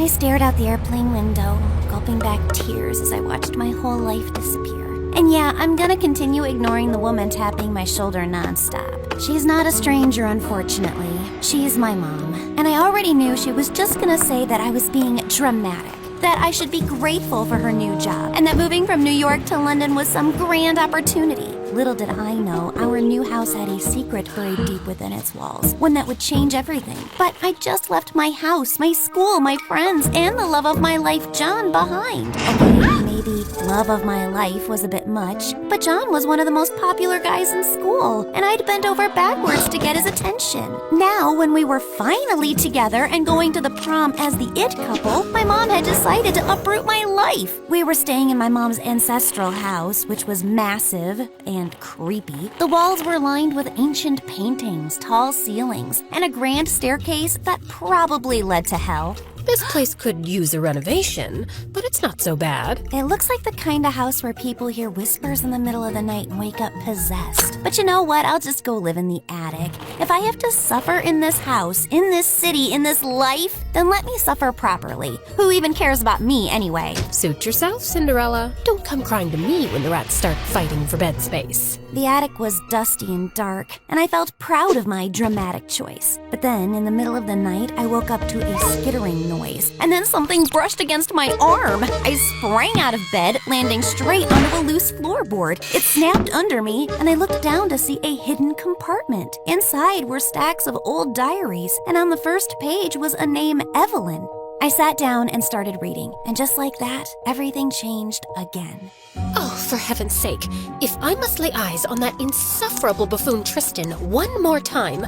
I stared out the airplane window, gulping back tears as I watched my whole life disappear. And yeah, I'm gonna continue ignoring the woman tapping my shoulder nonstop. She's not a stranger, unfortunately. She's my mom. And I already knew she was just gonna say that I was being dramatic, that I should be grateful for her new job, and that moving from New York to London was some grand opportunity. Little did I know, our new house had a secret buried deep within its walls, one that would change everything. But I just left my house, my school, my friends, and the love of my life, John, behind. Okay, maybe love of my life was a bit much, but John was one of the most popular guys in school, and I'd bent over backwards to get his attention. Now, when we were finally together and going to the prom as the it couple, my mom had decided to uproot my life. We were staying in my mom's ancestral house, which was massive and creepy. The walls were lined with ancient paintings, tall ceilings, and a grand staircase that probably led to hell. This place could use a renovation, but it's not so bad. It looks like the kind of house where people hear whispers in the middle of the night and wake up possessed. But you know what? I'll just go live in the attic. If I have to suffer in this house, in this city, in this life, then let me suffer properly. Who even cares about me anyway? Suit yourself, Cinderella. Don't come crying to me when the rats start fighting for bed space. The attic was dusty and dark, and I felt proud of my dramatic choice. But then, in the middle of the night, I woke up to a skittering noise, and then something brushed against my arm. I sprang out of bed, landing straight onto a loose floorboard. It snapped under me, and I looked down to see a hidden compartment. Inside were stacks of old diaries, and on the first page was a name, Evelyn. I sat down and started reading, and just like that, everything changed again. Oh, for heaven's sake, if I must lay eyes on that insufferable buffoon Tristan one more time,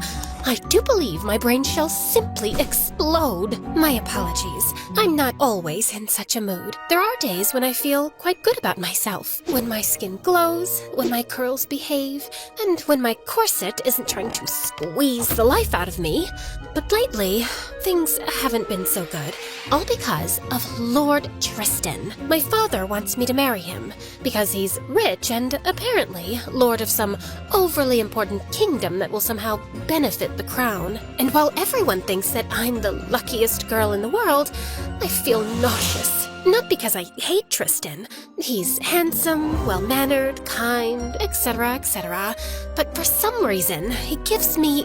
I do believe my brain shall simply explode. My apologies. I'm not always in such a mood. There are days when I feel quite good about myself, when my skin glows, when my curls behave, and when my corset isn't trying to squeeze the life out of me. But lately, things haven't been so good. All because of Lord Tristan. My father wants me to marry him because he's rich and apparently lord of some overly important kingdom that will somehow benefit the crown. And while everyone thinks that I'm the luckiest girl in the world, I feel nauseous. Not because I hate Tristan. He's handsome, well-mannered, kind, etc., etc. But for some reason, he gives me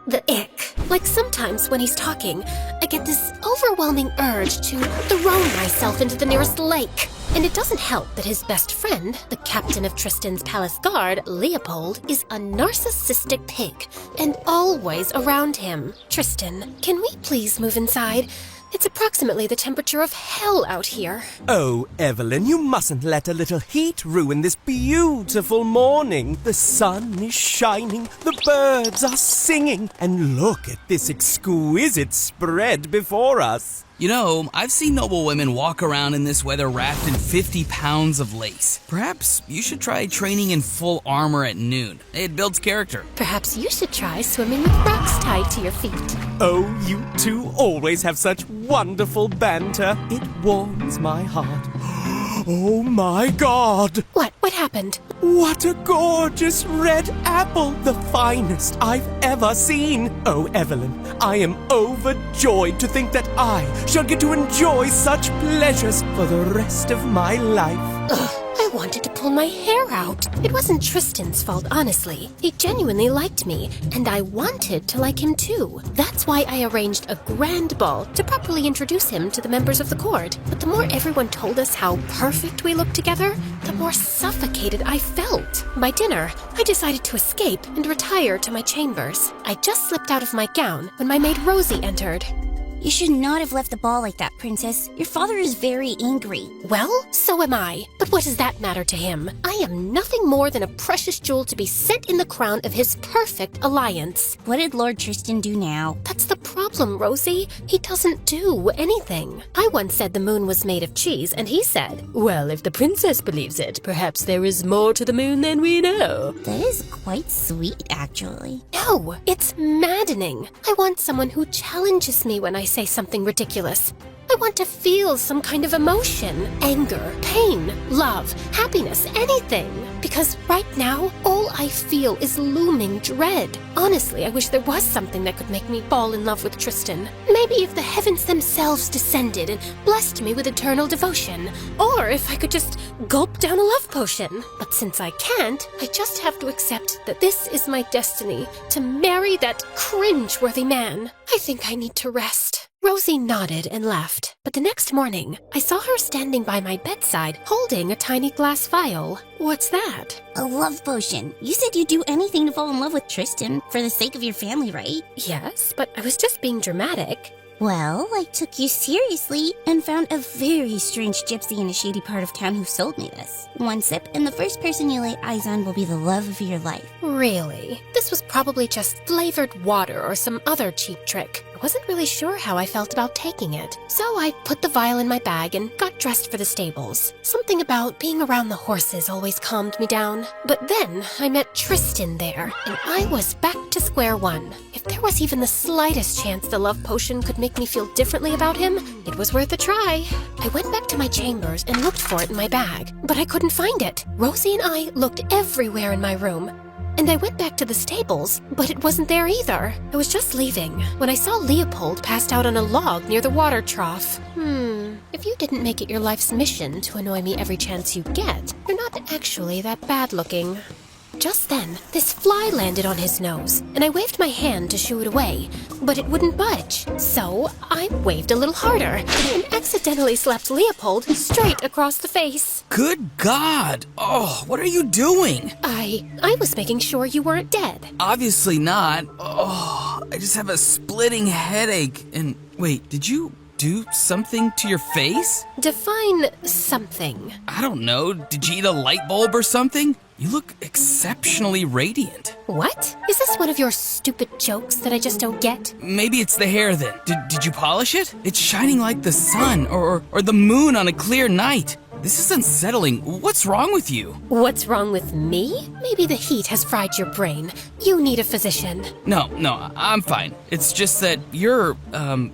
the ick. Like sometimes when he's talking, I get this overwhelming urge to throw myself into the nearest lake. And it doesn't help that his best friend, the captain of Tristan's palace guard, Leopold, is a narcissistic pig, and always around him. Tristan, can we please move inside? It's approximately the temperature of hell out here. Oh, Evelyn, you mustn't let a little heat ruin this beautiful morning. The sun is shining, the birds are singing, and look at this exquisite spread before us. You know, I've seen noble women walk around in this weather wrapped in 50 pounds of lace. Perhaps you should try training in full armor at noon. It builds character. Perhaps you should try swimming with rocks tied to your feet. Oh, you two always have such wonderful banter. It warms my heart. Oh my God! What happened? What a gorgeous red apple! The finest I've ever seen! Oh, Evelyn, I am overjoyed to think that I shall get to enjoy such pleasures for the rest of my life. Ugh, I wanted to pull my hair out. It wasn't Tristan's fault, honestly. He genuinely liked me, and I wanted to like him too. That's why I arranged a grand ball to properly introduce him to the members of the court. But the more everyone told us how perfect we looked together, the more suffocated I felt. By dinner, I decided to escape and retire to my chambers. I just slipped out of my gown when my maid Rosie entered. You should not have left the ball like that, Princess. Your father is very angry. Well, so am I. But what does that matter to him? I am nothing more than a precious jewel to be set in the crown of his perfect alliance. What did Lord Tristan do now? That's the problem, Rosie. He doesn't do anything. I once said the moon was made of cheese, and he said, well, if the princess believes it, perhaps there is more to the moon than we know. That is quite sweet, actually. No, it's maddening. I want someone who challenges me when I say something ridiculous. I want to feel some kind of emotion. Anger, pain, love, happiness, anything. Because right now, all I feel is looming dread. Honestly, I wish there was something that could make me fall in love with Tristan. Maybe if the heavens themselves descended and blessed me with eternal devotion. Or if I could just gulp down a love potion. But since I can't, I just have to accept that this is my destiny, to marry that cringe-worthy man. I think I need to rest. Rosie nodded and left, but the next morning, I saw her standing by my bedside holding a tiny glass vial. What's that? A love potion. You said you'd do anything to fall in love with Tristan for the sake of your family, right? Yes, but I was just being dramatic. Well, I took you seriously and found a very strange gypsy in a shady part of town who sold me this. One sip, and the first person you lay eyes on will be the love of your life. Really? This was probably just flavored water or some other cheap trick. I wasn't really sure how I felt about taking it, so I put the vial in my bag and got dressed for the stables. Something about being around the horses always calmed me down. But then I met Tristan there, and I was back to square one. If there was even the slightest chance the love potion could make me feel differently about him, it was worth a try. I went back to my chambers and looked for it in my bag, but I couldn't find it. Rosie and I looked everywhere in my room, and I went back to the stables, but it wasn't there either. I was just leaving when I saw Leopold passed out on a log near the water trough. If you didn't make it your life's mission to annoy me every chance you get, you're not actually that bad looking. Just then, this fly landed on his nose, and I waved my hand to shoo it away, but it wouldn't budge. So I waved a little harder and accidentally slapped Leopold straight across the face. Good God! Oh, what are you doing? I was making sure you weren't dead. Obviously not. Oh, I just have a splitting headache. And wait, did you do something to your face? Define something. I don't know. Did you eat a light bulb or something? You look exceptionally radiant. What? Is this one of your stupid jokes that I just don't get? Maybe it's the hair then. Did you polish it? It's shining like the sun or the moon on a clear night. This is unsettling. What's wrong with you? What's wrong with me? Maybe the heat has fried your brain. You need a physician. No, I'm fine. It's just that you're,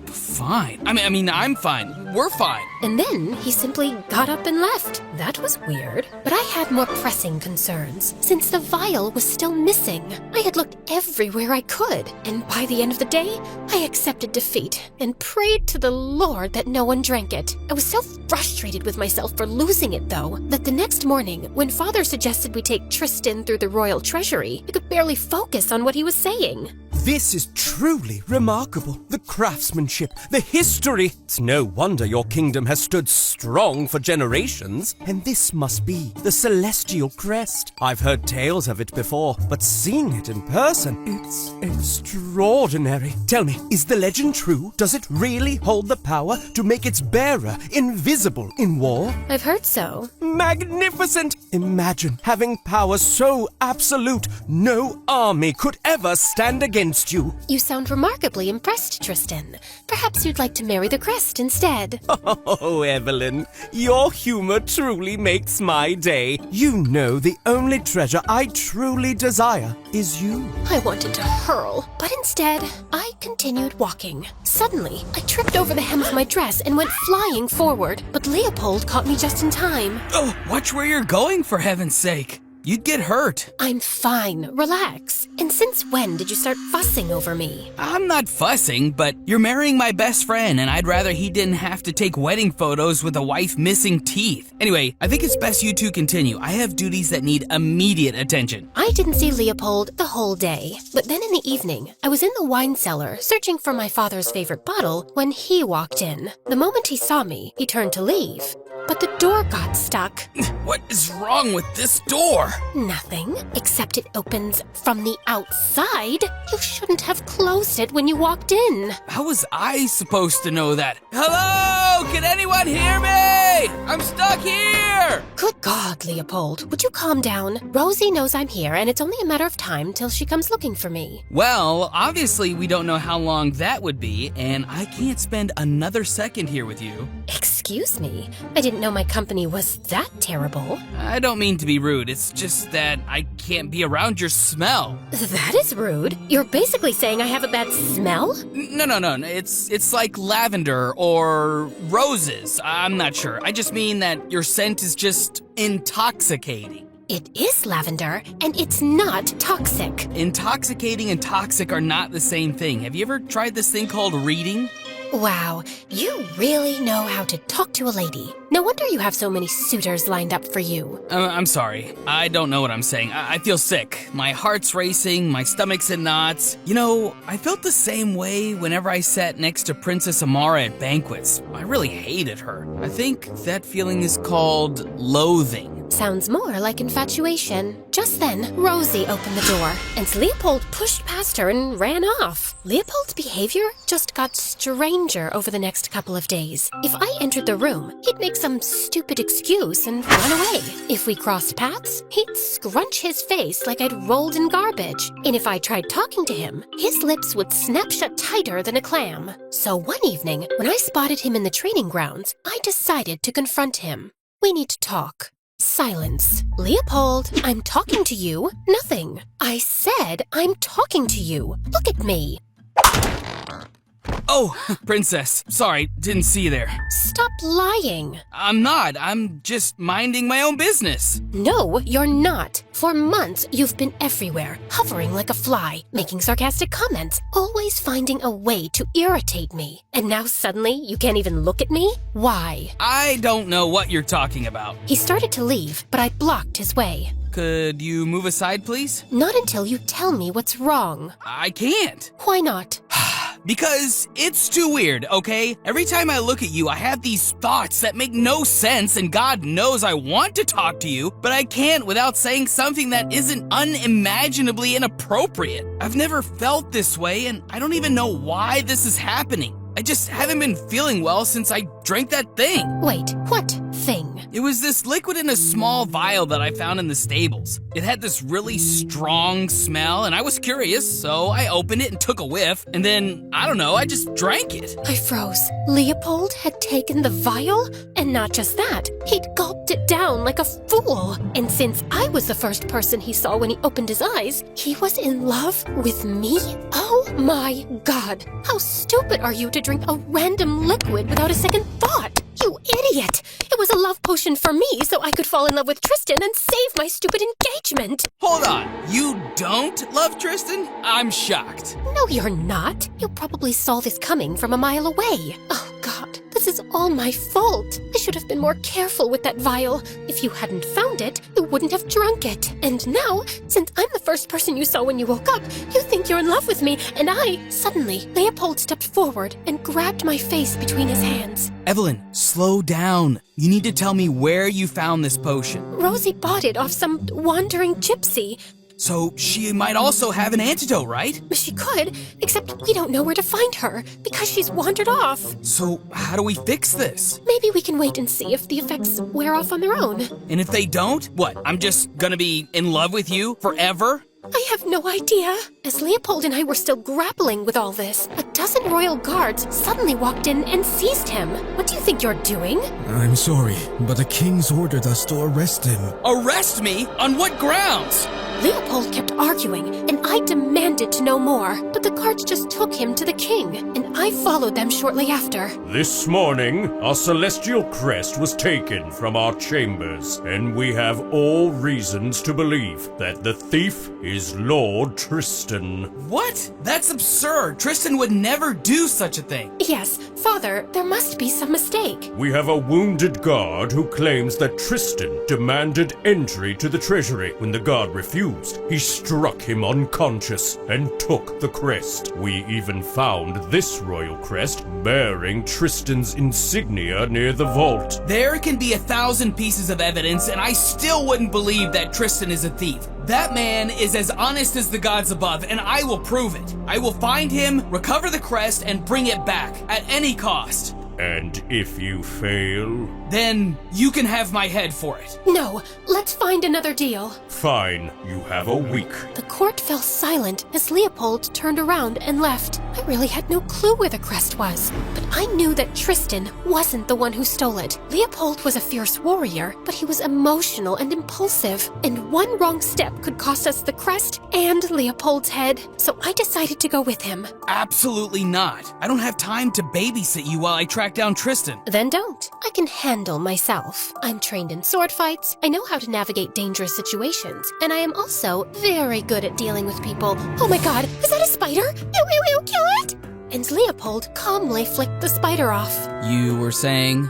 fine. I mean, I'm fine. We're fine. And then he simply got up and left. That was weird. But I had more pressing concerns, since the vial was still missing. I had looked everywhere I could, and by the end of the day, I accepted defeat and prayed to the Lord that no one drank it. I was so frustrated with myself for losing it, though, that the next morning, when Father suggested we take Tristan through the royal treasury, I could barely focus on what he was saying. This is truly remarkable. The craftsmanship, the history. It's no wonder your kingdom has stood strong for generations. And this must be the celestial crest. I've heard tales of it before, but seeing it in person, it's extraordinary. Tell me, is the legend true? Does it really hold the power to make its bearer invisible in war? I've heard so. Magnificent! Imagine having power so absolute, no army could ever stand against you. You sound remarkably impressed, Tristan. Perhaps you'd like to marry the crest instead. Oh, Evelyn, your humor truly makes my day. You know the only treasure I truly desire is you. I wanted to hurl, but instead, I continued walking. Suddenly, I tripped over the hem of my dress and went flying forward, but Leopold caught me just in time. Oh, watch where you're going, for heaven's sake. You'd get hurt. I'm fine. Relax. And since when did you start fussing over me? I'm not fussing, but you're marrying my best friend, and I'd rather he didn't have to take wedding photos with a wife missing teeth. Anyway, I think it's best you two continue. I have duties that need immediate attention. I didn't see Leopold the whole day, but then in the evening, I was in the wine cellar searching for my father's favorite bottle when he walked in. The moment he saw me, he turned to leave, but the door got stuck. What is wrong with this door? Nothing, except it opens from the outside. You shouldn't have closed it when you walked in. How was I supposed to know that? Hello? Can anyone hear me? I'm stuck here! Good God, Leopold, would you calm down? Rosie knows I'm here, and it's only a matter of time till she comes looking for me. Well, obviously we don't know how long that would be, and I can't spend another second here with you. Excuse me? I didn't know my company was that terrible. I don't mean to be rude, it's just that I can't be around your smell. That is rude. You're basically saying I have a bad smell? No, it's like lavender or roses. I'm not sure. I just mean that your scent is just intoxicating. It is lavender, and it's not toxic. Intoxicating and toxic are not the same thing. Have you ever tried this thing called reading? Wow, you really know how to talk to a lady. No wonder you have so many suitors lined up for you. I'm sorry. I don't know what I'm saying. I feel sick. My heart's racing, my stomach's in knots. You know, I felt the same way whenever I sat next to Princess Amara at banquets. I really hated her. I think that feeling is called loathing. Sounds more like infatuation. Just then, Rosie opened the door, and Leopold pushed past her and ran off. Leopold's behavior just got stranger over the next couple of days. If I entered the room, he'd make some stupid excuse and run away. If we crossed paths, he'd scrunch his face like I'd rolled in garbage. And if I tried talking to him, his lips would snap shut tighter than a clam. So one evening, when I spotted him in the training grounds, I decided to confront him. We need to talk. Silence. Leopold, I'm talking to you. Nothing. I said I'm talking to you. Look at me. Oh, Princess. Sorry, didn't see you there. Stop lying. I'm not. I'm just minding my own business. No, you're not. For months, you've been everywhere, hovering like a fly, making sarcastic comments, always finding a way to irritate me. And now suddenly, you can't even look at me? Why? I don't know what you're talking about. He started to leave, but I blocked his way. Could you move aside, please? Not until you tell me what's wrong. I can't. Why not? Because it's too weird, okay? Every time I look at you, I have these thoughts that make no sense, and God knows I want to talk to you, but I can't without saying something that isn't unimaginably inappropriate. I've never felt this way, and I don't even know why this is happening. I just haven't been feeling well since I drank that thing. Wait, what thing? It was this liquid in a small vial that I found in the stables. It had this really strong smell, and I was curious, so I opened it and took a whiff, and then, I don't know, I just drank it. I froze. Leopold had taken the vial, and not just that, he'd gulped it down like a fool. And since I was the first person he saw when he opened his eyes, he was in love with me? Oh my God, how stupid are you to drink a random liquid without a second thought? You idiot! It was a love potion for me so I could fall in love with Tristan and save my stupid engagement! Hold on, you don't love Tristan? I'm shocked. No, you're not. You probably saw this coming from a mile away. Oh, God, this is all my fault. I should have been more careful with that vial. If you hadn't found it, you wouldn't have drunk it. And now, since I'm the first person you saw when you woke up, you think you're in love with me, and Suddenly, Leopold stepped forward and grabbed my face between his hands. Evelyn, slow down. You need to tell me where you found this potion. Rosie bought it off some wandering gypsy. So she might also have an antidote, right? She could, except we don't know where to find her, because she's wandered off. So how do we fix this? Maybe we can wait and see if the effects wear off on their own. And if they don't, what, I'm just gonna be in love with you forever? I have no idea. As Leopold and I were still grappling with all this, a dozen royal guards suddenly walked in and seized him. What do you think you're doing? I'm sorry, but the king's ordered us to arrest him. Arrest me? On what grounds? Leopold kept arguing, and I demanded to know more, but the guards just took him to the king, and I followed them shortly after. This morning, our celestial crest was taken from our chambers, and we have all reasons to believe that the thief is Lord Tristan. What? That's absurd. Tristan would never do such a thing. Yes, Father, there must be some mistake. We have a wounded guard who claims that Tristan demanded entry to the treasury. When the guard refused, he struck him unconscious and took the crest. We even found this royal crest bearing Tristan's insignia near the vault. There can be 1,000 pieces of evidence, and I still wouldn't believe that Tristan is a thief. That man is as honest as the gods above, and I will prove it. I will find him, recover the crest, and bring it back at any cost. And if you fail? Then you can have my head for it. No, let's find another deal. Fine, you have a week. The court fell silent as Leopold turned around and left. I really had no clue where the crest was, but I knew that Tristan wasn't the one who stole it. Leopold was a fierce warrior, but he was emotional and impulsive, and one wrong step could cost us the crest and Leopold's head, so I decided to go with him. Absolutely not. I don't have time to babysit you while I track down Tristan. Then don't. I can handle myself. I'm trained in sword fights, I know how to navigate dangerous situations, and I am also very good at dealing with people. Oh my god, is that a spider? Ew, ew, ew, kill it! And Leopold calmly flicked the spider off. You were saying?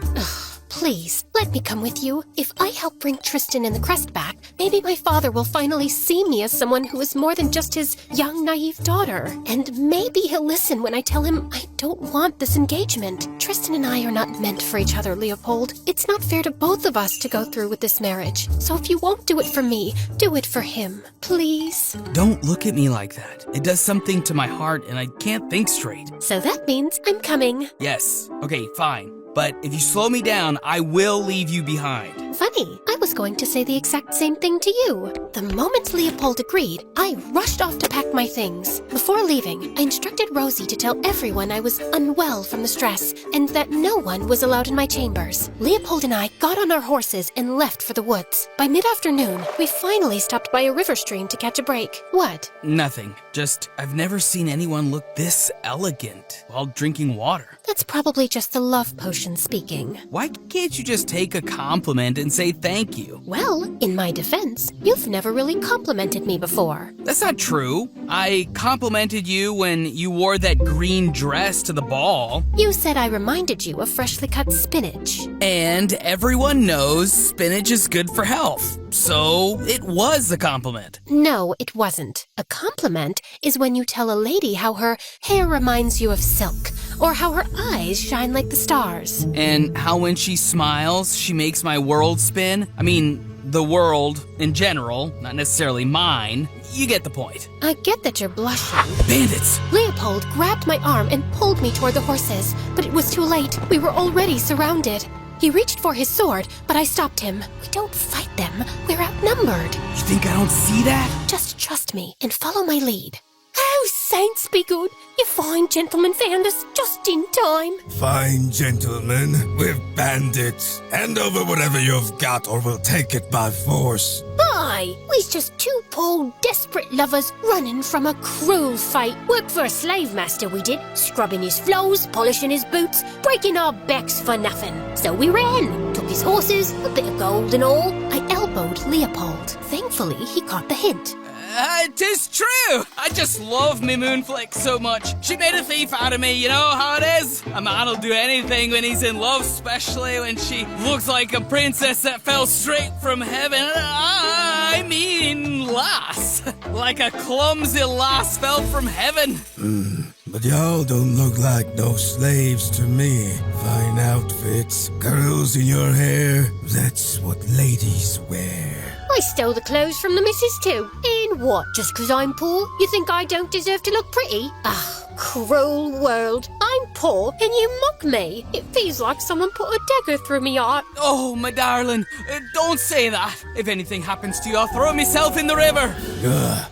Please, let me come with you. If I help bring Tristan and the crest back, maybe my father will finally see me as someone who is more than just his young, naive daughter. And maybe he'll listen when I tell him I don't want this engagement. Tristan and I are not meant for each other, Leopold. It's not fair to both of us to go through with this marriage. So if you won't do it for me, do it for him. Please. Don't look at me like that. It does something to my heart and I can't think straight. So that means I'm coming. Yes. Okay, fine. But if you slow me down, I will leave you behind. Funny, I was going to say the exact same thing to you. The moment Leopold agreed, I rushed off to pack my things. Before leaving, I instructed Rosie to tell everyone I was unwell from the stress and that no one was allowed in my chambers. Leopold and I got on our horses and left for the woods. By mid-afternoon, we finally stopped by a river stream to catch a break. What? Nothing. Just, I've never seen anyone look this elegant while drinking water. That's probably just the love potion speaking. Why can't you just take a compliment and say thank you? Well, in my defense, you've never really complimented me before. That's not true. I complimented you when you wore that green dress to the ball. You said I reminded you of freshly cut spinach. And everyone knows spinach is good for health. So it was a compliment. No, it wasn't. A compliment is when you tell a lady how her hair reminds you of silk, or how her eyes shine like the stars. And how when she smiles, she makes my world spin. I mean, the world in general, not necessarily mine. You get the point. I get that you're blushing. Bandits! Leopold grabbed my arm and pulled me toward the horses, but it was too late. We were already surrounded. He reached for his sword, but I stopped him. We don't fight them. We're outnumbered. You think I don't see that? Just trust me and follow my lead. Oh, saints be good. You fine gentlemen found us just in time. Fine, gentlemen. We're bandits. Hand over whatever you've got or we'll take it by force. Aye, we's just two poor, desperate lovers running from a cruel fate. Worked for a slave master, we did. Scrubbing his floors, polishing his boots, breaking our backs for nothing. So we ran, took his horses, a bit of gold and all. I elbowed Leopold. Thankfully, he caught the hint. 'Tis true! I just love me Moonflick so much. She made a thief out of me, you know how it is? A man'll do anything when he's in love, especially when she looks like a princess that fell straight from heaven. I mean, lass. Like a clumsy lass fell from heaven. But y'all don't look like no slaves to me. Fine outfits, curls in your hair. That's what ladies wear. I stole the clothes from the missus too. And what, just 'cause I'm poor? You think I don't deserve to look pretty? Ah, cruel world. I'm poor and you mock me. It feels like someone put a dagger through me heart. Oh, my darling, don't say that. If anything happens to you, I'll throw myself in the river.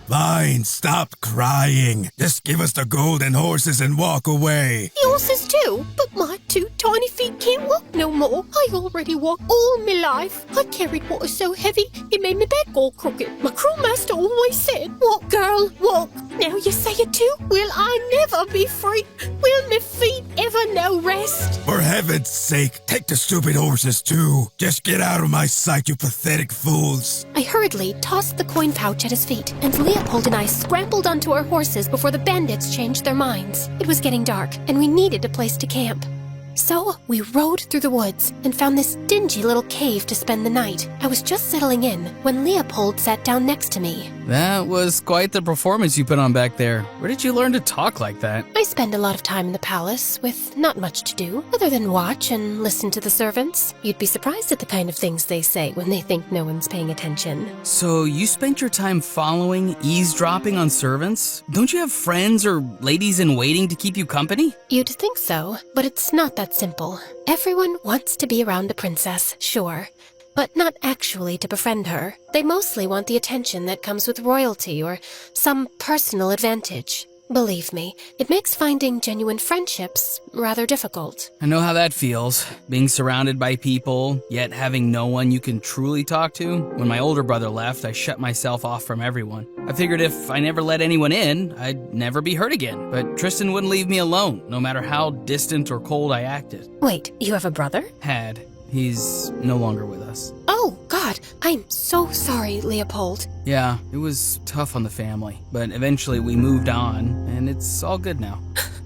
Fine, stop crying. Just give us the gold and horses and walk away. Horses too, but my two tiny feet can't walk no more. I already walked all my life. I carried water so heavy, it made my back all crooked. My cruel master always said, walk, girl, walk. Now you say it too? Will I never be free? Will my feet ever know rest? For heaven's sake, take the stupid horses too. Just get out of my sight, you pathetic fools. I hurriedly tossed the coin pouch at his feet, and Leopold and I scrambled onto our horses before the bandits changed their minds. It was getting dark, and we needed a place to camp. So we rode through the woods and found this dingy little cave to spend the night. I was just settling in when Leopold sat down next to me. That was quite the performance you put on back there. Where did you learn to talk like that? I spend a lot of time in the palace with not much to do other than watch and listen to the servants. You'd be surprised at the kind of things they say when they think no one's paying attention. So you spent your time following, eavesdropping on servants? Don't you have friends or ladies in waiting to keep you company? You'd think so, but it's not that simple. Everyone wants to be around a princess, sure, but not actually to befriend her. They mostly want the attention that comes with royalty or some personal advantage. Believe me, it makes finding genuine friendships rather difficult. I know how that feels, being surrounded by people, yet having no one you can truly talk to. When my older brother left, I shut myself off from everyone. I figured if I never let anyone in, I'd never be hurt again. But Tristan wouldn't leave me alone, no matter how distant or cold I acted. Wait, you have a brother? Had. He's no longer with us. Oh, God, I'm so sorry, Leopold. Yeah, it was tough on the family, but eventually we moved on, and it's all good now.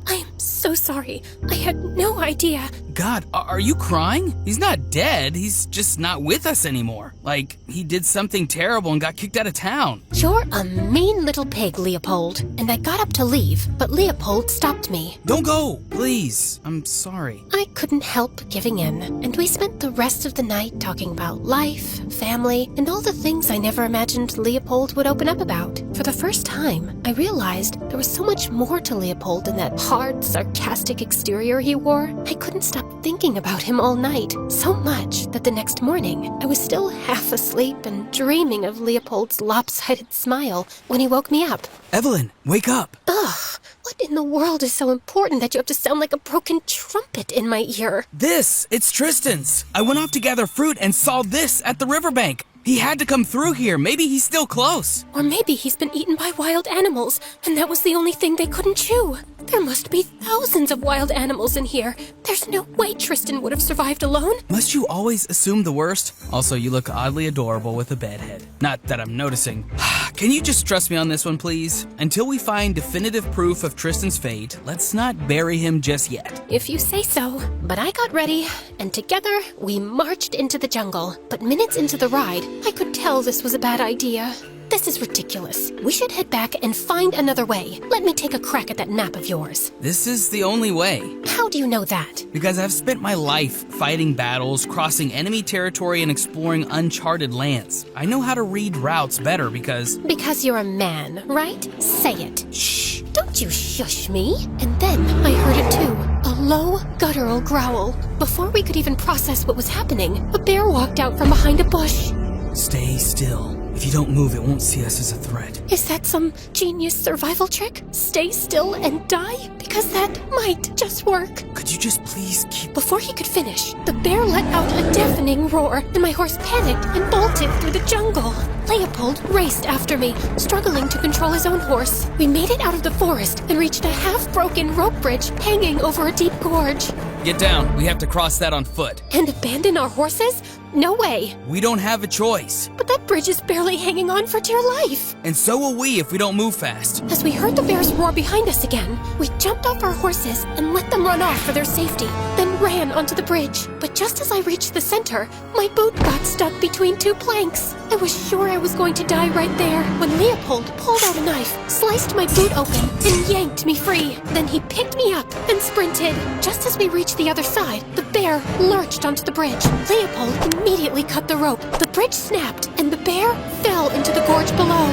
I'm so sorry. I had no idea. God, are you crying? He's not dead, he's just not with us anymore. Like, he did something terrible and got kicked out of town. You're a mean little pig, Leopold. And I got up to leave, but Leopold stopped me. Don't go, please. I'm sorry. I couldn't help giving in, and we spent the rest of the night talking about life, family, and all the things I never imagined Leopold would open up about. For the first time, I realized there was so much more to Leopold than that hard, sarcastic exterior he wore. I couldn't stop thinking about him all night, so much that the next morning, I was still half asleep and dreaming of Leopold's lopsided smile when he woke me up. Evelyn, wake up. Ugh, what in the world is so important that you have to sound like a broken trumpet in my ear? It's Tristan's. I went off to gather fruit and saw this at the riverbank. He had to come through here. Maybe he's still close. Or maybe he's been eaten by wild animals, and that was the only thing they couldn't chew. There must be thousands of wild animals in here. There's no way Tristan would have survived alone. Must you always assume the worst? Also, you look oddly adorable with a bedhead. Not that I'm noticing. Can you just trust me on this one, please? Until we find definitive proof of Tristan's fate, let's not bury him just yet. If you say so. But I got ready, and together we marched into the jungle. But minutes into the ride, I could tell this was a bad idea. This is ridiculous. We should head back and find another way. Let me take a crack at that map of yours. This is the only way. How do you know that? Because I've spent my life fighting battles, crossing enemy territory, and exploring uncharted lands. I know how to read routes better because... Because you're a man, right? Say it. Shh. Don't you shush me. And then I heard it too. A low, guttural growl. Before we could even process what was happening, a bear walked out from behind a bush. Stay still. If you don't move, it won't see us as a threat. Is that some genius survival trick? Stay still and die? Because that might just work. Could you just please keep... Before he could finish, the bear let out a deafening roar, and my horse panicked and bolted through the jungle. Leopold raced after me, struggling to control his own horse. We made it out of the forest and reached a half-broken rope bridge hanging over a deep gorge. Get down. We have to cross that on foot. And abandon our horses? No way. We don't have a choice. But that bridge is barely hanging on for dear life. And so will we if we don't move fast. As we heard the bears roar behind us again, we jumped off our horses and let them run off for their safety, then ran onto the bridge. But just as I reached the center, my boot got stuck between two planks. I was sure I was going to die right there when Leopold pulled out a knife, sliced my boot open, and yanked me free. Then he picked me up and sprinted. Just as we reached the other side, the bear lurched onto the bridge. Leopold immediately cut the rope. The bridge snapped, and the bear fell into the gorge below.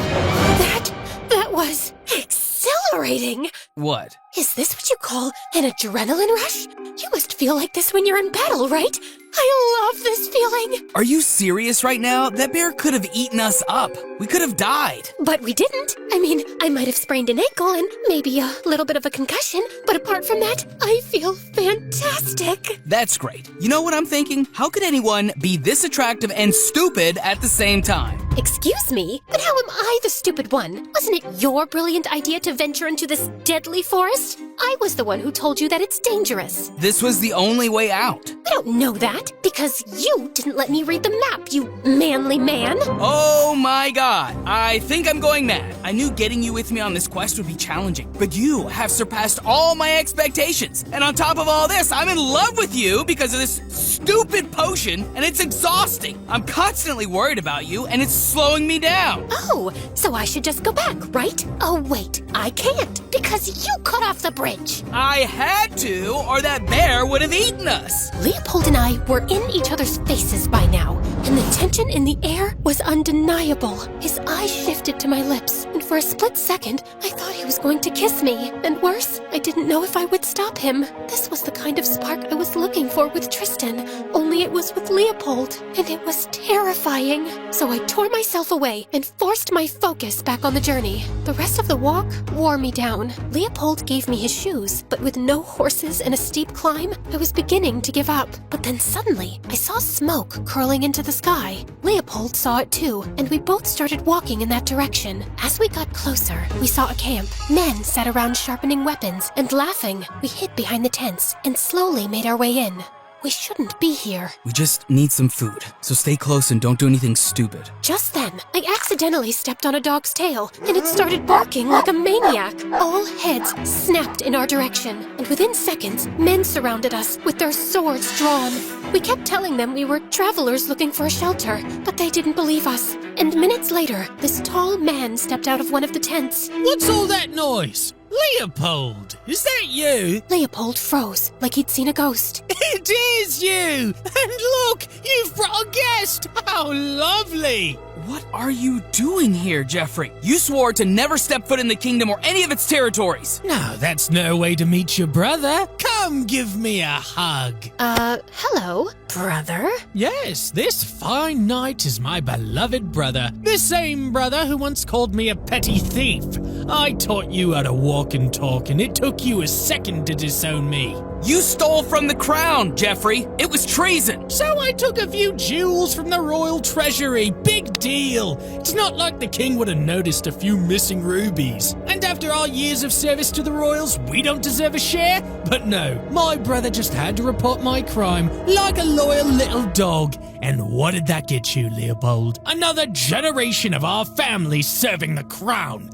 That was exhilarating. What? Is this what you call an adrenaline rush? You must feel like this when you're in battle, right? I love this feeling. Are you serious right now? That bear could have eaten us up. We could have died. But we didn't. I mean, I might have sprained an ankle and maybe a little bit of a concussion, but apart from that, I feel fantastic. That's great. You know what I'm thinking? How could anyone be this attractive and stupid at the same time? Excuse me, but how am I the stupid one? Wasn't it your brilliant idea to venture into this deadly forest? I was the one who told you that it's dangerous. This was the only way out. I don't know that, because you didn't let me read the map, you manly man. Oh my god, I think I'm going mad. I knew getting you with me on this quest would be challenging, but you have surpassed all my expectations. And on top of all this, I'm in love with you because of this stupid potion, and it's exhausting. I'm constantly worried about you, and it's slowing me down. Oh, so I should just go back, right? Oh wait, I can't, because you cut off the bridge. I had to, or that bear would have eaten us. Leopold and I were in each other's faces by now, and the tension in the air was undeniable. His eyes shifted to my lips, and for a split second, I thought he was going to kiss me. And worse, I didn't know if I would stop him. This was the kind of spark I was looking for with Tristan, only Only it was with Leopold, and it was terrifying. So I tore myself away and forced my focus back on the journey. The rest of the walk wore me down. Leopold gave me his shoes, but with no horses and a steep climb, I was beginning to give up. But then suddenly, I saw smoke curling into the sky. Leopold saw it too, and we both started walking in that direction. As we got closer, we saw a camp. Men sat around sharpening weapons and laughing. We hid behind the tents and slowly made our way in. We shouldn't be here. We just need some food, so stay close and don't do anything stupid. Just then, I accidentally stepped on a dog's tail, and it started barking like a maniac. All heads snapped in our direction, and within seconds, men surrounded us with their swords drawn. We kept telling them we were travelers looking for a shelter, but they didn't believe us. And minutes later, this tall man stepped out of one of the tents. What's all that noise? Leopold, is that you? Leopold froze, like he'd seen a ghost. It is you! And look, you've brought a guest! How lovely! What are you doing here, Jeffrey? You swore to never step foot in the kingdom or any of its territories. No, that's no way to meet your brother. Come give me a hug. Hello, brother? Yes, this fine knight is my beloved brother. The same brother who once called me a petty thief. I taught you how to walk and talk, and it took you a second to disown me. You stole from the crown, Jeffrey. It was treason. So I took a few jewels from the royal treasury. Big deal. It's not like the king would have noticed a few missing rubies. And after our years of service to the royals, we don't deserve a share? But no, my brother just had to report my crime like a loyal little dog. And what did that get you, Leopold? Another generation of our family serving the crown.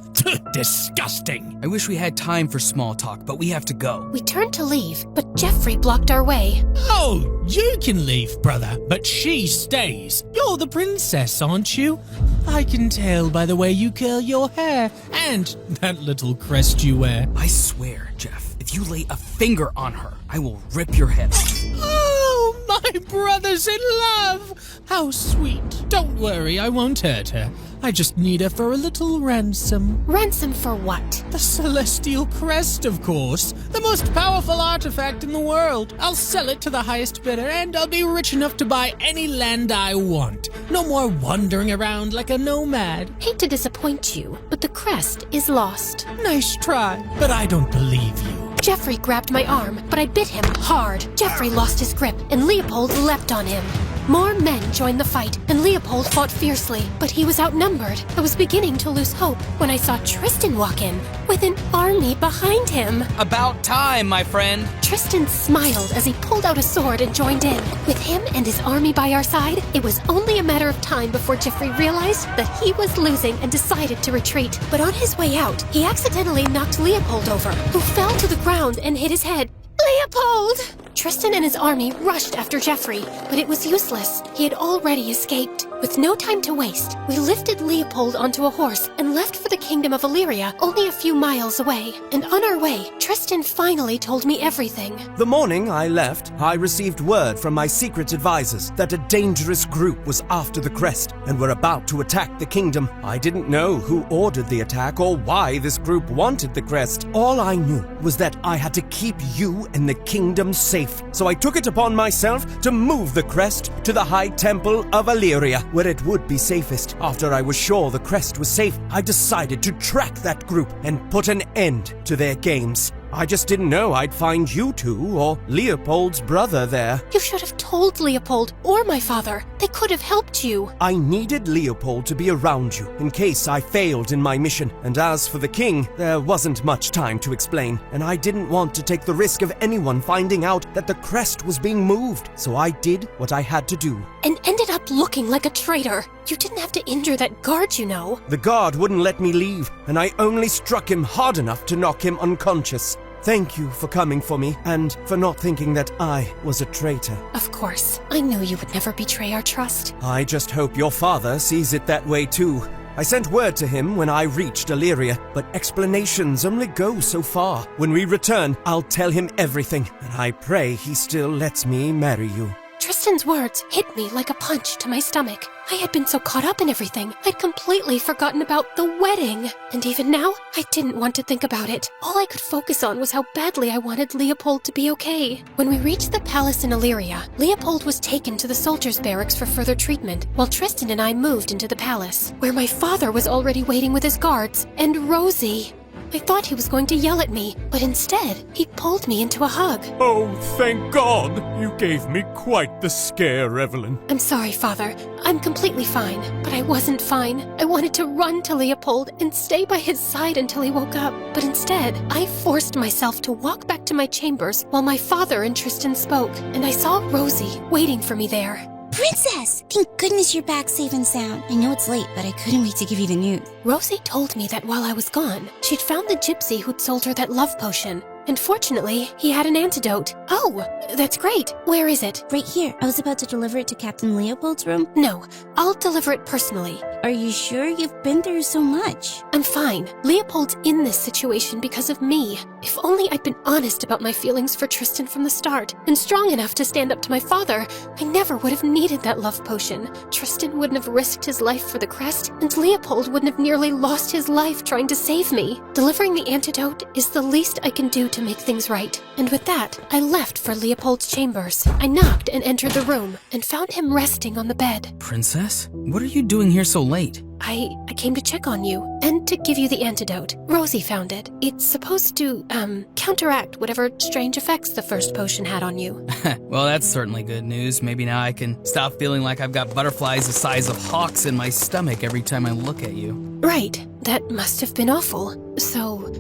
Disgusting. I wish we had time for small talk, but we have to go. We turned to leave, but Jeffrey blocked our way. Oh, you can leave, brother, but she stays. You're the princess, aren't you? I can tell by the way you curl your hair and that little crest you wear. I swear, Jeff, if you lay a finger on her, I will rip your head off. Oh, my brother's in love. How sweet. Don't worry, I won't hurt her. I just need her for a little ransom. Ransom for what? The celestial crest, of course. The most powerful artifact in the world. I'll sell it to the highest bidder, and I'll be rich enough to buy any land I want. No more wandering around like a nomad. Hate to disappoint you, but the crest is lost. Nice try, but I don't believe you. Jeffrey grabbed my arm, but I bit him hard. Jeffrey lost his grip, and Leopold leapt on him. More men joined the fight, and Leopold fought fiercely, but he was outnumbered. I was beginning to lose hope when I saw Tristan walk in, with an army behind him. About time, my friend. Tristan smiled as he pulled out a sword and joined in. With him and his army by our side, it was only a matter of time before Jeffrey realized that he was losing and decided to retreat. But on his way out, he accidentally knocked Leopold over, who fell to the ground and hit his head. Leopold! Tristan and his army rushed after Jeffrey, but it was useless. He had already escaped. With no time to waste, we lifted Leopold onto a horse and left for the kingdom of Illyria, only a few miles away. And on our way, Tristan finally told me everything. The morning I left, I received word from my secret advisors that a dangerous group was after the crest and were about to attack the kingdom. I didn't know who ordered the attack or why this group wanted the crest. All I knew was that I had to keep you and the kingdom safe. So I took it upon myself to move the crest to the High Temple of Illyria, where it would be safest. After I was sure the crest was safe, I decided to track that group and put an end to their games. I just didn't know I'd find you two or Leopold's brother there. You should have told Leopold or my father. They could have helped you. I needed Leopold to be around you in case I failed in my mission. And as for the king, there wasn't much time to explain. And I didn't want to take the risk of anyone finding out that the crest was being moved. So I did what I had to do. And ended up looking like a traitor. You didn't have to injure that guard, you know. The guard wouldn't let me leave, and I only struck him hard enough to knock him unconscious. Thank you for coming for me, and for not thinking that I was a traitor. Of course. I knew you would never betray our trust. I just hope your father sees it that way too. I sent word to him when I reached Illyria, but explanations only go so far. When we return, I'll tell him everything, and I pray he still lets me marry you. Tristan Tristan's words hit me like a punch to my stomach. I had been so caught up in everything, I'd completely forgotten about the wedding. And even now, I didn't want to think about it. All I could focus on was how badly I wanted Leopold to be okay. When we reached the palace in Illyria, Leopold was taken to the soldiers' barracks for further treatment, while Tristan and I moved into the palace, where my father was already waiting with his guards, and Rosie. I thought he was going to yell at me, but instead, he pulled me into a hug. Oh, thank God! You gave me quite the scare, Evelyn. I'm sorry, Father. I'm completely fine, but I wasn't fine. I wanted to run to Leopold and stay by his side until he woke up, but instead, I forced myself to walk back to my chambers while my father and Tristan spoke, and I saw Rosie waiting for me there. Princess! Thank goodness you're back safe and sound. I know it's late, but I couldn't wait to give you the news. Rosie told me that while I was gone, she'd found the gypsy who'd sold her that love potion. And fortunately, he had an antidote. Oh, that's great. Where is it? Right here. I was about to deliver it to Captain Leopold's room. No, I'll deliver it personally. Are you sure? You've been through so much. I'm fine. Leopold's in this situation because of me. If only I'd been honest about my feelings for Tristan from the start, and strong enough to stand up to my father, I never would have needed that love potion. Tristan wouldn't have risked his life for the crest, and Leopold wouldn't have nearly lost his life trying to save me. Delivering the antidote is the least I can do to make things right. And with that, I left for Leopold's chambers. I knocked and entered the room, and found him resting on the bed. Princess? What are you doing here so late? I came to check on you, and to give you the antidote. Rosie found it. It's supposed to, counteract whatever strange effects the first potion had on you. Well, that's certainly good news. Maybe now I can stop feeling like I've got butterflies the size of hawks in my stomach every time I look at you. Right. That must have been awful. So,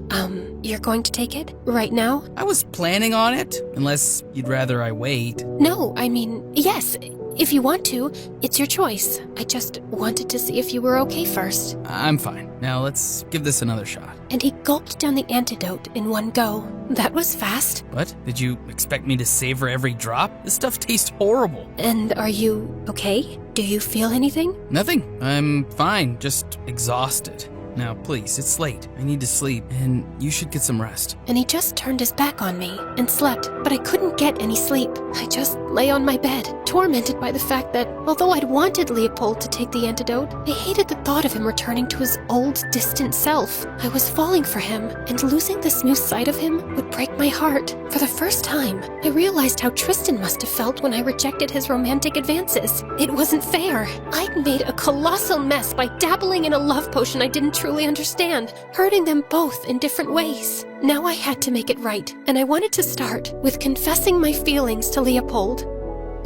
you're going to take it? Right now? I was planning on it, unless you'd rather I wait. No, I mean, yes. If you want to, it's your choice. I just wanted to see if you were okay first. I'm fine. Now let's give this another shot. And he gulped down the antidote in one go. That was fast. What? Did you expect me to savor every drop? This stuff tastes horrible. And are you okay? Do you feel anything? Nothing. I'm fine, just exhausted. Now, please, it's late. I need to sleep, and you should get some rest. And he just turned his back on me and slept, but I couldn't get any sleep. I just lay on my bed, tormented by the fact that, although I'd wanted Leopold to take the antidote, I hated the thought of him returning to his old, distant self. I was falling for him, and losing this new side of him would break my heart. For the first time, I realized how Tristan must have felt when I rejected his romantic advances. It wasn't fair. I'd made a colossal mess by dabbling in a love potion I didn't truly understand, hurting them both in different ways. Now I had to make it right, and I wanted to start with confessing my feelings to Leopold.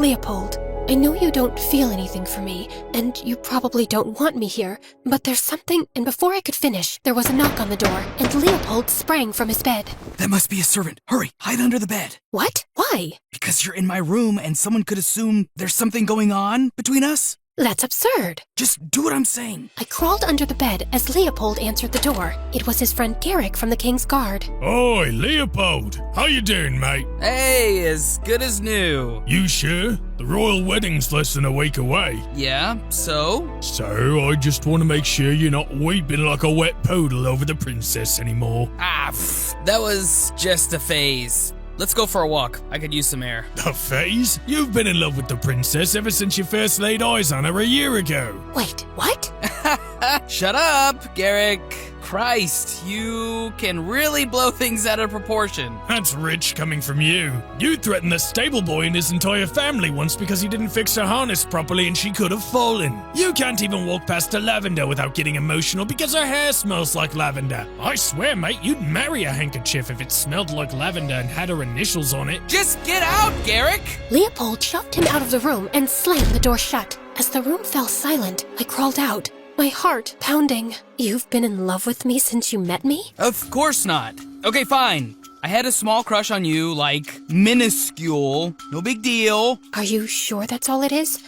Leopold, I know you don't feel anything for me, and you probably don't want me here, but there's something, and before I could finish, there was a knock on the door, and Leopold sprang from his bed. That must be a servant. Hurry, hide under the bed. What? Why? Because you're in my room and someone could assume there's something going on between us. That's absurd. Just do what I'm saying. I crawled under the bed as Leopold answered the door. It was his friend Garrick from the King's Guard. Oi, Leopold. How you doing, mate? Hey, as good as new. You sure? The royal wedding's less than a week away. Yeah, so? So, I just want to make sure you're not weeping like a wet poodle over the princess anymore. That was just a phase. Let's go for a walk. I could use some air. A phase? You've been in love with the princess ever since you first laid eyes on her a year ago. Wait, what? Shut up, Garrick. Christ, you can really blow things out of proportion. That's rich coming from you. You threatened the stable boy and his entire family once because he didn't fix her harness properly and she could have fallen. You can't even walk past a lavender without getting emotional because her hair smells like lavender. I swear, mate, you'd marry a handkerchief if it smelled like lavender and had her initials on it. Just get out, Garrick! Leopold shoved him out of the room and slammed the door shut. As the room fell silent, I crawled out, my heart pounding. You've been in love with me since you met me? Of course not. Okay, fine. I had a small crush on you, like, minuscule. No big deal. Are you sure that's all it is?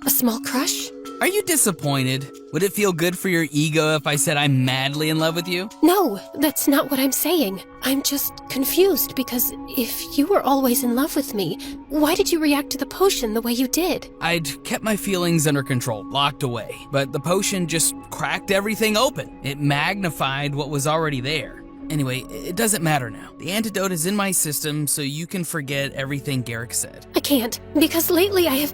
A small crush? Are you disappointed? Would it feel good for your ego if I said I'm madly in love with you? No, that's not what I'm saying. I'm just confused because if you were always in love with me, why did you react to the potion the way you did? I'd kept my feelings under control, locked away, but the potion just cracked everything open. It magnified what was already there. Anyway, it doesn't matter now. The antidote is in my system, so you can forget everything Garrick said. I can't, because lately I have...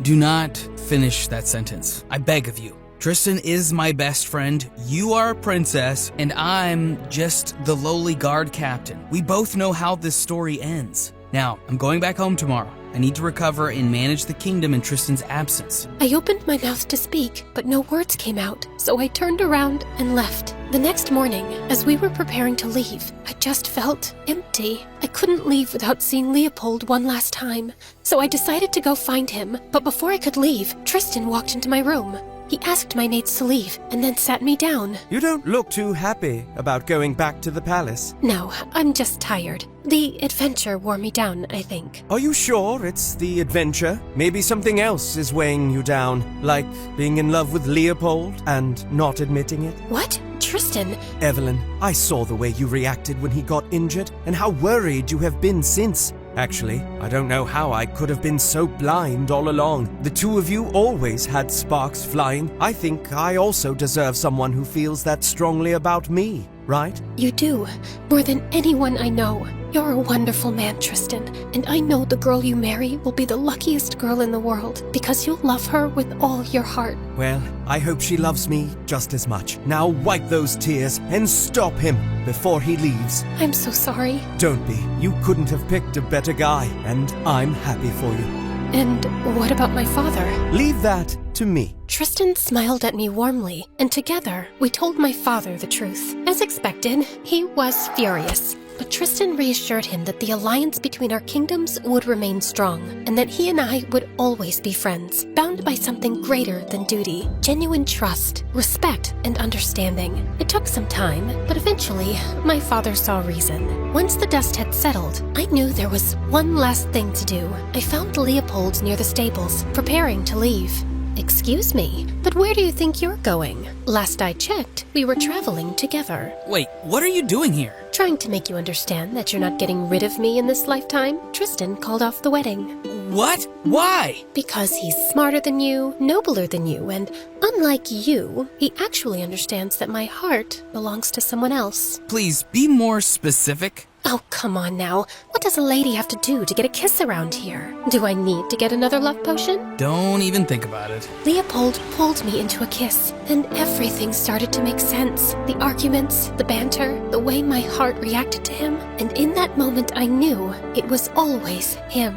Do not finish that sentence. I beg of you. Tristan is my best friend, you are a princess, and I'm just the lowly guard captain. We both know how this story ends. Now, I'm going back home tomorrow. I need to recover and manage the kingdom in Tristan's absence. I opened my mouth to speak, but no words came out, so I turned around and left. The next morning, as we were preparing to leave, I just felt empty. I couldn't leave without seeing Leopold one last time, so I decided to go find him, but before I could leave, Tristan walked into my room. He asked my mates to leave and then sat me down. You don't look too happy about going back to the palace. No, I'm just tired. The adventure wore me down, I think. Are you sure it's the adventure? Maybe something else is weighing you down, like being in love with Leopold and not admitting it? What? Tristan? Evelyn, I saw the way you reacted when he got injured and how worried you have been since. Actually, I don't know how I could have been so blind all along. The two of you always had sparks flying. I think I also deserve someone who feels that strongly about me, right? You do, more than anyone I know. You're a wonderful man, Tristan, and I know the girl you marry will be the luckiest girl in the world because you'll love her with all your heart. Well, I hope she loves me just as much. Now wipe those tears and stop him before he leaves. I'm so sorry. Don't be. You couldn't have picked a better guy, and I'm happy for you. And what about my father? Leave that to me. Tristan smiled at me warmly, and together we told my father the truth. As expected, he was furious. But Tristan reassured him that the alliance between our kingdoms would remain strong, and that he and I would always be friends, bound by something greater than duty, genuine trust, respect, and understanding. It took some time, but eventually, my father saw reason. Once the dust had settled, I knew there was one last thing to do. I found Leopold near the stables, preparing to leave. Excuse me, but where do you think you're going? Last I checked, we were traveling together. Wait, what are you doing here? Trying to make you understand that you're not getting rid of me in this lifetime, Tristan called off the wedding. What? Why? Because he's smarter than you, nobler than you, and unlike you, he actually understands that my heart belongs to someone else. Please, be more specific. Oh, come on now. What does a lady have to do to get a kiss around here? Do I need to get another love potion? Don't even think about it. Leopold pulled me into a kiss, and everything started to make sense. The arguments, the banter, the way my heart reacted to him. And in that moment, I knew it was always him.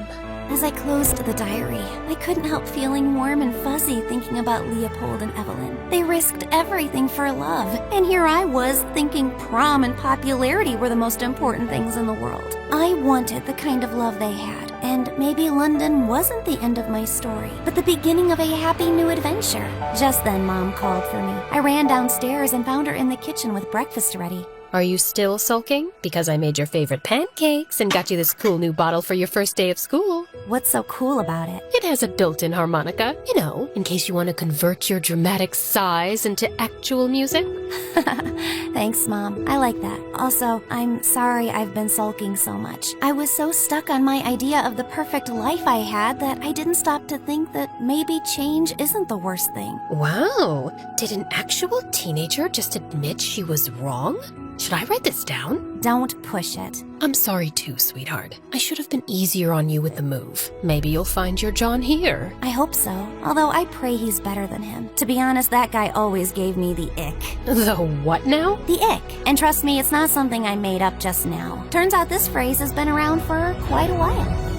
As I closed the diary, I couldn't help feeling warm and fuzzy thinking about Leopold and Evelyn. They risked everything for love, and here I was thinking prom and popularity were the most important things in the world. I wanted the kind of love they had, and maybe London wasn't the end of my story, but the beginning of a happy new adventure. Just then, Mom called for me. I ran downstairs and found her in the kitchen with breakfast ready. Are you still sulking? Because I made your favorite pancakes and got you this cool new bottle for your first day of school. What's so cool about it? It has a built-in harmonica, you know, in case you want to convert your dramatic sighs into actual music. Thanks, Mom. I like that. Also, I'm sorry I've been sulking so much. I was so stuck on my idea of the perfect life I had that I didn't stop to think that maybe change isn't the worst thing. Wow, did an actual teenager just admit she was wrong? Should I write this down? Don't push it. I'm sorry too, sweetheart. I should have been easier on you with the move. Maybe you'll find your John here. I hope so, although I pray he's better than him. To be honest, that guy always gave me the ick. The what now? The ick. And trust me, it's not something I made up just now. Turns out this phrase has been around for quite a while.